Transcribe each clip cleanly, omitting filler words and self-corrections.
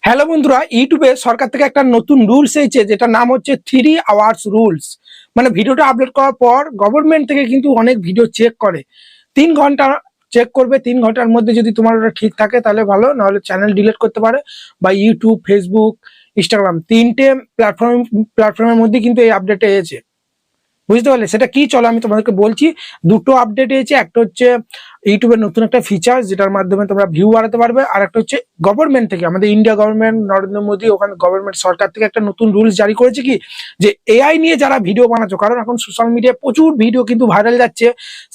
Hello বন্ধুরা, ইউটিউবে সরকার থেকে একটা নতুন রুলস এসেছে যেটা নাম হচ্ছে 3 আওয়ার্স রুলস। মানে ভিডিওটা আপলোড করার পর গভর্নমেন্ট থেকে কিন্তু অনেক ভিডিও চেক করে। 3 ঘন্টা চেক করবে, 3 ঘন্টার মধ্যে যদি তোমার ওটা ঠিক থাকে তাহলে ভালো, নাহলে চ্যানেল ডিলিট করতে পারে। বা ইউটিউব, ফেসবুক, ইনস্টাগ্রাম, 3টে প্ল্যাটফর্মের মধ্যে কিন্তু এই আপডেট এসেছে। বুঝতে পারলে সেটা কি? চলো আমি তোমাদেরকে বলছি। দুটো আপডেট এসেছে। একটা হচ্ছে ইউটিউবের নতুন একটা ফিচার যেটার মাধ্যমে তোমরা ভিউ বাড়াতে পারবে, আর একটা হচ্ছে গভর্নমেন্ট থেকে, আমাদের ইন্ডিয়া গভর্নমেন্ট, নরেন্দ্র মোদী, ওখানে গভর্নমেন্ট সরকার থেকে একটা নতুন রুলস জারি করেছে কি, যে এআই নিয়ে যারা ভিডিও বানাচ্ছো, কারণ এখন সোশ্যাল মিডিয়ায় প্রচুর ভিডিও কিন্তু ভাইরাল যাচ্ছে।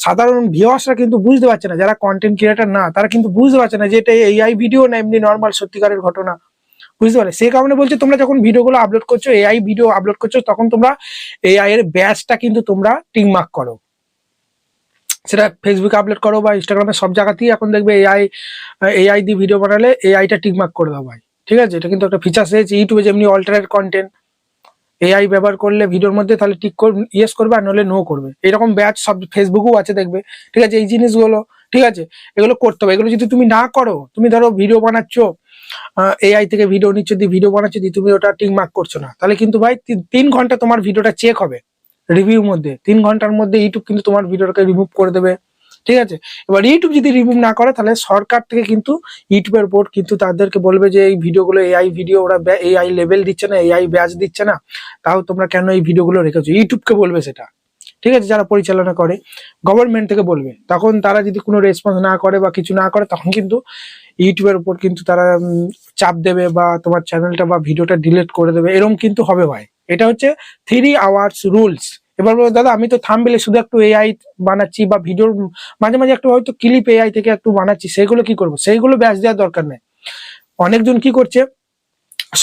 সাধারণ ভিউয়ার্সরা কিন্তু বুঝতে পারছে না, যারা কন্টেন্ট ক্রিয়েটার না তারা কিন্তু বুঝতে পারছে না যে এটা এআই ভিডিও না এমনি নর্মাল সত্যিকারের ঘটনা। বুঝতে পারলে সেই কারণে বলছে তোমরা যখন ভিডিওগুলো আপলোড করছো, এআই ভিডিও আপলোড করছো, তখন তোমরা এআই এর ব্যাচটা কিন্তু তোমরা টিক মার্ক করো। সেটা ফেসবুকে আপলোড করো বা ইনস্টাগ্রামে, সব জায়গাতেই এখন দেখবে এআই দিয়ে ভিডিও বানালে এআইটা টিক মার্ক করে দাও ভাই। ঠিক আছে, এটা কিন্তু একটা ফিচার এসেছে। ইউটিউবে যেমনি অল্টারেট কন্টেন্ট এআই ব্যবহার করলে ভিডিওর মধ্যে, তাহলে টিক ইয়েস করবে আর নলে নো করবে। এরকম ব্যাচ সব ফেসবুকেও আছে দেখবে। ঠিক আছে, এই জিনিসগুলো ঠিক আছে, এগুলো করতে হবে। এগুলো যদি তুমি না করো, তুমি ধরো ভিডিও বানাচ্ছ, এআই থেকে ভিডিও নিচ্ছ, দিয়ে ভিডিও বানাচ্ছ, দিয়ে তুমি ওটা টিক মার্ক করছো না, তাহলে কিন্তু ভাই 3 ঘন্টা তোমার ভিডিওটা চেক হবে রিভিউর মধ্যে। 3 ঘন্টার মধ্যে ইউটিউব কিন্তু তোমার ভিডিওটাকে রিমুভ করে দেবে। ঠিক আছে, এবার ইউটিউব যদি রিমুভ না করে, তাহলে সরকার থেকে কিন্তু ইউটিউবের বোর্ড কিন্তু তাদেরকে বলবে যে এই ভিডিওগুলো এআই ভিডিও, ওরা এআই লেভেল দিচ্ছে না, এআই ব্যাচ দিচ্ছে না, তাও তোমরা কেন এই ভিডিওগুলো রেখেছো। ইউটিউবকে বলবে সেটা। ঠিক আছে, যারা পরিচালনা করে গভর্নমেন্ট থেকে বলবে। তখন তারা যদি কোনো রেসপন্স না করে বা কিছু না করে, তখন কিন্তু ইউটিউবের উপর কিন্তু তারা চাপ দেবে বা তোমার চ্যানেলটা বা ভিডিওটা ডিলিট করে দেবে। এরকম কিন্তু হবে ভাই। এটা হচ্ছে 3 আওয়ার্স রুলস। এবার বলো দাদা, আমি তো থাম্বনেলে শুধু একটু এআই বানাচ্ছি বা ভিডিওর মাঝে মাঝে একটু হয়তো ক্লিপ এআই থেকে একটু বানাচ্ছি, সেগুলো কি করবো? সেইগুলো ব্যাচ দেওয়ার দরকার নেই। অনেকজন কি করছে,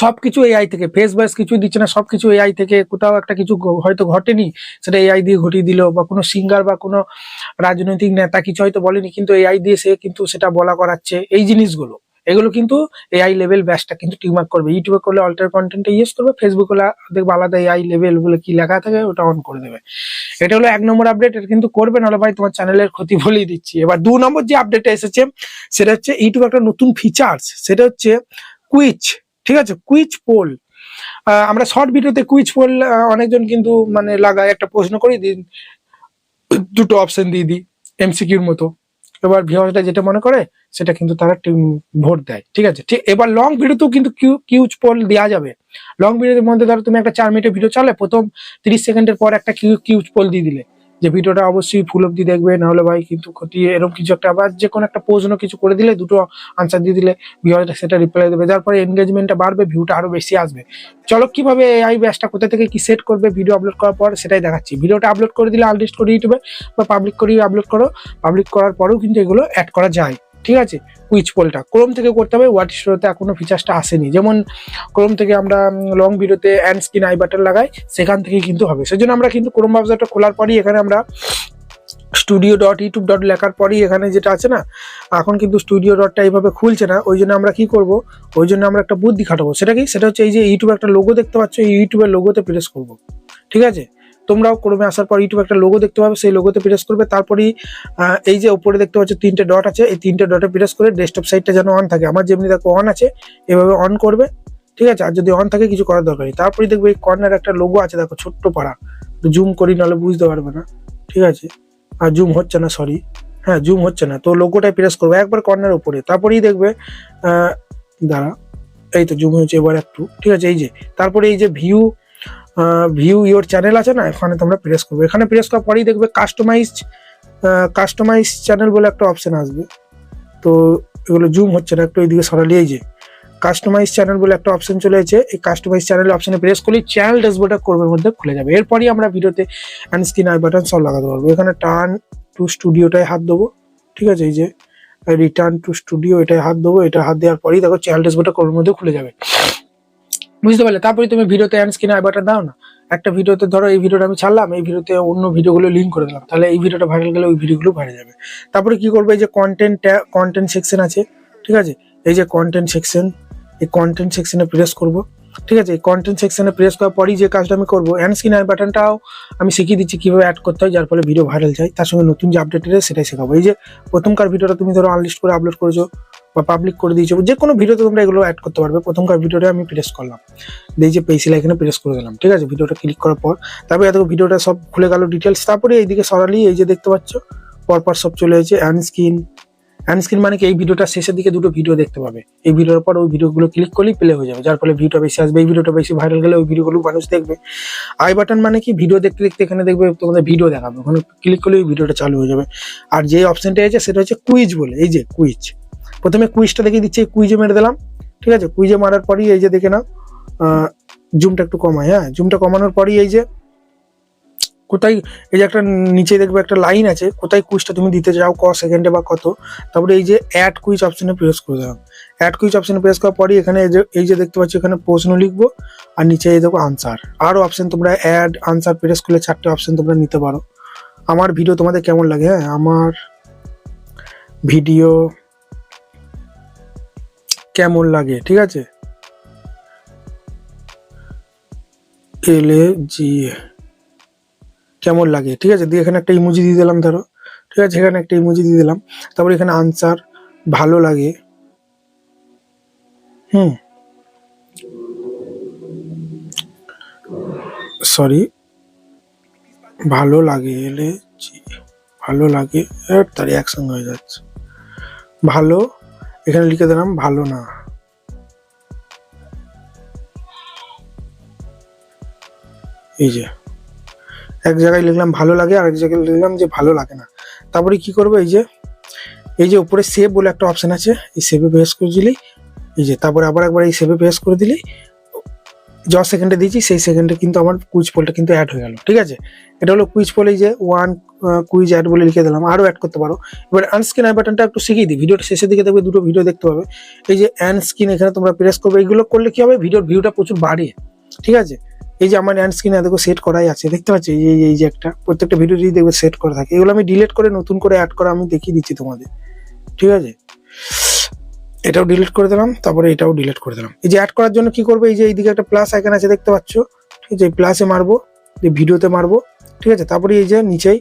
সবকিছু এআই থেকে, ফেস ব্যাস কিছু দিচ্ছে না, সবকিছু এআই থেকে। কোথাও একটা কিছু হয়তো ঘটেনি, সেটা এআই দিয়ে ঘটিয়ে দিল। বা কোনো সিঙ্গার বা কোনো রাজনৈতিক নেতা কিছু হয়তো বলেনি, কিন্তু এআই দিয়ে সে কিন্তু সেটা বলা করাচ্ছে। এই জিনিসগুলো, এগুলো কিন্তু এআই লেভেল ব্যাচটা কিন্তু টিকমার্ক করবে। ইউটিউবে করলে অল্টার কন্টেন্টে ইউজ করবে, ফেসবুক হলে দেখবে আলাদা এআই লেভেল বলে কি লেখা থাকে, ওটা অন করে দেবে। এটা হলো 1 নম্বর আপডেট। এটা কিন্তু করবে, নাহলে ভাই তোমার চ্যানেলের ক্ষতি বলেই দিচ্ছি। এবার 2 নম্বর যে আপডেটটা এসেছে, সেটা হচ্ছে ইউটিউব একটা নতুন ফিচার্স, সেটা হচ্ছে কুইজ। ঠিক আছে, কুইজ পোল। আমরা শর্ট ভিডিওতে কুইজ পোল অনেকজন কিন্তু মানে লাগায়, একটা প্রশ্ন করি দিন, দুটো অপশন দিয়ে দিই এমসিকিউর মতো। এবার ভিউয়ারটা যেটা মনে করে সেটা কিন্তু তারা ভোট দেয়। ঠিক আছে, ঠিক। এবার লং ভিডিওতেও কিন্তু কিউজ পোল দেওয়া যাবে। লং ভিডিওর মধ্যে ধরো তুমি একটা 4 মিনিটের ভিডিও চালে, প্রথম 30 সেকেন্ডের পর একটা কিউজ পোল দিয়ে দিলে যে ভিডিওটা অবশ্যই ফুল অব্দি দেখবে, নাহলে ভাই কিন্তু ক্ষতি। এরকম কিছু একটা, আবার যে কোনো একটা প্রশ্ন কিছু করে দিলে, দুটো আনসার দিয়ে দিলে ভিউয়ারটা সেটা রিপ্লাই দেবে, যার পরে এনগেজমেন্টটা বাড়বে, ভিউটা আরো বেশি আসবে। চলো কিভাবে এআই ব্যাচটা কোথা থেকে কি সেট করবে ভিডিও আপলোড করার পর, সেটাই দেখাচ্ছি। ভিডিওটা আপলোড করে দিলে আনলিস্ট করে ইউটিউবে বা পাবলিক করিয়ে আপলোড করো। পাবলিক করার পরেও কিন্তু এগুলো অ্যাড করা যায়। ঠিক আছে, কুইজ পোলটা ক্রোম থেকে করতে হবে। হোয়াট স্টোরেতে এখনো ফিচার্সটা আসেনি। যেমন ক্রোম থেকে আমরা লং ভিডিওতে অ্যান্ড স্ক্রিন আই বাটন লাগাই, সেখান থেকে কিন্তু হবে। সেজন্য আমরা কিন্তু ক্রোম ব্রাউজারটা খোলার পরই এখানে আমরা studio.youtube. লেখার পরই এখানে যেটা আছে না, এখন কিন্তু স্টুডিও.টা এইভাবে খুলছে না। ওই জন্য আমরা কি করব, ওই জন্য আমরা একটা বুদ্ধি খাটাবো। সেটা কি, সেটা হচ্ছে এই যে ইউটিউবে একটা লোগো দেখতে পাচ্ছ, এই ইউটিউবের লোগোতে প্রেস করব। ঠিক আছে, তোমরাও ক্রমে আসার পর ইউটিউবে একটা লোগো দেখতে পাবে, সেই লোগোতে প্রেস করবে। তারপরেই এই যে উপরে দেখতে পাচ্ছ 3টে ডট আছে, এই 3টে ডটে প্রেস করে ডেস্কটপ সাইডটা যেন অন থাকে, আমার যেমনি দেখো অন আছে, এভাবে অন করবে। ঠিক আছে, আর যদি অন থাকে কিছু করার দরকার নেই। তারপরে দেখবে এই কর্নার একটা লোগো আছে, দেখো ছোট্ট পাড়া, জুম করি নাহলে বুঝতে পারবে না। ঠিক আছে, আর জুম হচ্ছে না, সরি, হ্যাঁ জুম হচ্ছে না, তো লোগোটাই প্রেস করবো একবার কর্নার উপরে। তারপরেই দেখবে দাঁড়া, এই তো জুম হয়েছে এবার একটু। ঠিক আছে, এই যে তারপরে এই যে ভিউ ইওর চ্যানেল আছে না, এখানে তোমরা প্রেস করবে। এখানে প্রেস করার পরেই দেখবে কাস্টমাইজ চ্যানেল বলে একটা অপশন আসবে। তো এগুলো জুম হচ্ছে না, একটু এইদিকে সরালি। এই যে কাস্টমাইজ চ্যানেল বলে একটা অপশন চলে এসেছে, এই কাস্টমাইজ চ্যানেল অপশনে প্রেস করলেই চ্যানেল ড্যাশবোর্ডটা ক্রোমের মধ্যে খুলে যাবে। এরপরই আমরা ভিডিওতে অ্যান্ড স্ক্রিন আই বাটন সব লাগাতে পারবো। এখানে টার্ন টু স্টুডিওটায় হাত দেবো। ঠিক আছে, এই যে রিটার্ন টু স্টুডিও, এটাই হাত দেবো। এটা হাত দেওয়ার পরেই দেখো চ্যানেল ড্যাশবোর্ডটা ক্রোমের মধ্যে খুলে যাবে। বুঝতে পারলে? তারপরে তুমি ভিডিওতে অ্যান্ড স্ক্রিন আই বাটন দাও না, একটা ভিডিওতে ধরো এই ভিডিওটা আমি ছাড়লাম, এই ভিডিওতে অন্য ভিডিওগুলো লিঙ্ক করে দিলাম, তাহলে এই ভিডিওটা ভাইরাল গেলে ওই ভিডিওগুলো ভাইরাল যাবে। তারপরে কি করবে, এই যে কন্টেন্ট সেকশন আছে। ঠিক আছে, এই যে কন্টেন্ট সেকশন, এই কন্টেন্ট সেকশনে প্রেস করব। ঠিক আছে, এই কন্টেন্ট সেকশনে প্রেস করার পরই যে কাজটা আমি করবো, অ্যান্ড স্ক্রিন আই বাটনটাও আমি শিখিয়ে দিচ্ছি কিভাবে অ্যাড করতে হয়, যার ফলে ভিডিও ভাইরাল যায়। তার সঙ্গে নতুন যে আপডেট এলে সেটাই শেখাবো। এই যে প্রথমকার ভিডিওটা তুমি ধরো আনলিস্ট করে আপলোড করেছো, বা পাবলিক করে দিয়েছো, যে কোনো ভিডিওতে তোমরা এগুলো অ্যাড করতে পারবে। প্রথমকার ভিডিওটা আমি প্রেস করলাম, এই যে পেন্সিল এখানে প্রেস করে দিলাম, ঠিক আছে। ভিডিওটা ক্লিক করার পর তারপরে এত ভিডিওটা সব খুলে গেল ডিটেলস। তারপরে এইদিকে সরালি এই যে দেখতে পাচ্ছ পরপর সব চলে এসেছে অ্যান্ড স্ক্রিন মানে কি এই ভিডিওটা শেষের দিকে দুটো ভিডিও দেখতে পাবে। এই ভিডিওর পর ওই ভিডিওগুলো ক্লিক করলেই প্লে হয়ে যাবে, যার ফলে ভিডিওটা বেশি আসবে। এই ভিডিওটা বেশি ভাইরাল গেলে ওই ভিডিওগুলো মানুষ দেখবে। আই বাটন মানে কি ভিডিও দেখতে দেখতে এখানে দেখবে তোমাদের ভিডিও দেখাবে, ওখানে ক্লিক করলে ওই ভিডিওটা চালু হয়ে যাবে। আর যে অপশনটা আছে সেটা হচ্ছে কুইজ বলে, এই যে কুইজ, প্রথমে কুইজটা দেখিয়ে দিচ্ছে, কুইজে মেরে দিলাম, ঠিক আছে। কুইজে মারার পরই এই যে দেখে নাও জুমটা একটু কমায়, হ্যাঁ জুমটা কমানোর পরই এই যে কোথায় এই যে একটা নিচে দেখবে একটা লাইন আছে, কোথায় কুইজটা তুমি দিতে চাও, ক সেকেন্ডে বা কত। তারপরে এই যে অ্যাড কুইজ অপশনে প্রেস করে দিলাম। অ্যাড কুইজ অপশনে প্রেস করার পরই এখানে এই যে দেখতে পাচ্ছি এখানে প্রশ্ন লিখবো, আর নিচে এই দেখো আনসার। আরও অপশন তোমরা অ্যাড আনসার প্রেস করলে 4টে অপশন তোমরা নিতে পারো। আমার ভিডিও তোমাদের কেমন লাগে, হ্যাঁ আমার ভিডিও কেমন লাগে, ঠিক আছে, LAG কেমন লাগে, ঠিক আছে। দিয়ে এখানে একটা ইমোজি দিয়ে দিলাম ধরো, ঠিক আছে, এখানে একটা ইমোজি দিয়ে দিলাম। তারপরে এখানে আনসার ভালো লাগে, সরি ভালো লাগে, LAG ভালো লাগে, তার একসঙ্গে হয়ে যাচ্ছে ভালো, এখানে লিখে দিলাম ভালো না, এই যে এক জায়গায় লিখলাম ভালো লাগে, আর এক জায়গায় লিখলাম যে ভালো লাগে না। তারপরে কি করবো, এই যে উপরে সেভ বলে একটা অপশন আছে, এই সেভে প্রেস করে দিলেই এই যে, তারপরে আবার একবার এই সেভে প্রেস করে দিলেই যত সেকেন্ডে দিয়েছি সেই সেকেন্ডে কিন্তু আমার কুইজ পোলটা কিন্তু অ্যাড হয়ে গেল, ঠিক আছে। এটা হলো কুইজ পোল, এই যে 1 কুইজ অ্যাড বলে লিখে দিলাম, আরও অ্যাড করতে পারো। এবার আনস্ক্রিন আই বাটনটা একটু শিখিয়ে দিই, ভিডিওটা শেষের দিকে দেখবে দুটো ভিডিও দেখতে পাবে। এই যে আনস্ক্রিন এখানে তোমরা প্রেস করবে, এইগুলো করলে কি হবে ভিডিওর ভিউটা প্রচুর বাড়ে, ঠিক আছে। এই যে আমার আনস্ক্রিনে দেখো সেট করাই আছে, দেখতে পাচ্ছি এই যে একটা প্রত্যেকটা ভিডিওতেই দেখবে সেট করা থাকে। এগুলো আমি ডিলিট করে নতুন করে অ্যাড করা আমি দেখিয়ে দিচ্ছি তোমাদের, ঠিক আছে। এটাও ডিলিট করে দিলাম, তারপরে এটাও ডিলিট করে দিলাম। এই যে অ্যাড করার জন্য কি করবে, এই যে এইদিকে একটা প্লাস আইকন আছে দেখতে পাচ্ছ, ঠিক আছে, এই প্লাসে মারবো, যে ভিডিওতে মারবো, ঠিক আছে। তারপরে এই যে নিচেই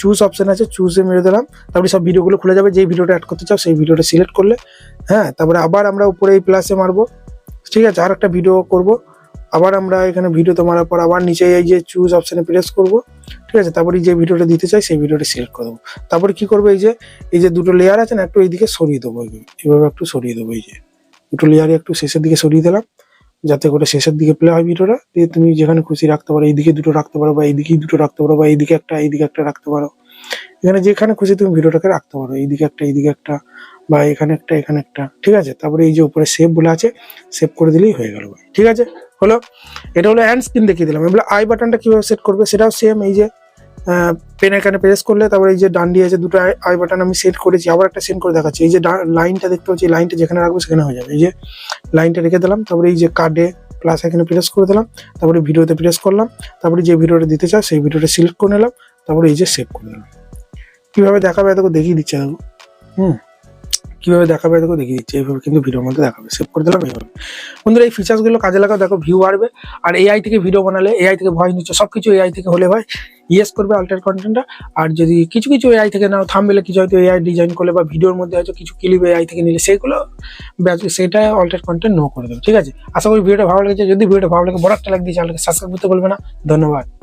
চুজ অপশন আছে, চুজে মেরে দিলাম। তারপরে সব ভিডিওগুলো খুলে যাবে, যেই ভিডিওটা অ্যাড করতে চাও সেই ভিডিওটা সিলেক্ট করলে, হ্যাঁ। তারপরে আবার আমরা উপরে এই প্লাসে মারবো, ঠিক আছে, আর একটা ভিডিও করবো। আবার আমরা এখানে ভিডিওতে মারার পর আবার নিচে এই যে চুজ অপশনে প্রেস করবো, ঠিক আছে। তারপরে যে ভিডিওটা দিতে চাই সেই ভিডিওটা সিলেক্ট করে দেবো। তারপরে কি করবো, এই যে দুটো লেয়ার আছে না, একটু এইদিকে সরিয়ে দেবো, এইভাবে একটু সরিয়ে দেবো। এই যে দুটো লেয়ারে একটু শেষের দিকে সরিয়ে দিলাম, যাতে করে শেষের দিকে প্লে হয় ভিডিওটা। দিয়ে তুমি যেখানে খুশি রাখতে পারো, এইদিকে দুটো রাখতে পারো, বা এইদিকেই দুটো রাখতে পারো, বা এইদিকে একটা রাখতে পারো। এখানে যেখানে খুশি তুমি ভিডিওটাকে রাখতে পারো, এইদিকে একটা, বা এখানে একটা, ঠিক আছে। তারপরে এই যে উপরে সেভ বলে আছে, সেভ করে দিলেই হয়ে গেল, ঠিক আছে। হলো, এটা হলো হ্যান্ড স্ক্রিন দেখিয়ে দিলাম। এবার আই বাটনটা কিভাবে সেট করবে সেটাও সেম, এই যে পেন এখানে প্রেস করলে তারপরে এই যে ডান দিয়ে আছে দুটো আই বাটন আমি সেট করেছি, আবার একটা সেট করে দেখাচ্ছি। এই যে লাইনটা দেখতে পাচ্ছি, লাইনটা যেখানে রাখবো সেখানে হয়ে যাবে। এই যে লাইনটা রেখে দিলাম, তারপরে এই যে কার্ডে প্লাস এখানে প্রেস করে দিলাম, তারপরে ভিডিওতে প্রেস করলাম, তারপরে যে ভিডিওটা দিতে চাই সেই ভিডিওটা সিলেক্ট করে নিলাম, তারপরে এই যে সেভ করে দিলাম। কিভাবে দেখাবে দেখো, দেখিয়ে দিচ্ছে দেখো, কিভাবে দেখাবে দেখো দেখিয়ে দিচ্ছে, এইভাবে কিন্তু ভিডিওর মধ্যে দেখাবে। সেভ করে দিলাম এইভাবে। বন্ধুরা এই ফিচার্সগুলো কাজে লাগাও, দেখো ভিউ বাড়বে। আর এআই থেকে ভিডিও বানালে, এআই থেকে ভয়েস নিচ্ছে, সবকিছু এআই থেকে হলে ভাই ইয়েস করবে অল্টার কন্টেন্টটা। আর যদি কিছু এআই থেকে নাও, থাম্বনেলে কিছু হয়তো এআই ডিজাইন করলে, বা ভিডিওর মধ্যে হয়তো কিছু ক্লিপ এআই থেকে নিলে, সেগুলো সেটা অল্টার কন্টেন্ট নো করে দেবে, ঠিক আছে। আশা করি ভিডিওটা ভালো লেগেছে। যদি ভিডিওটা ভালো লাগে বড় একটা লাইক দিয়ে চ্যানেলকে সাবস্ক্রাইব করতে বলবে না। ধন্যবাদ।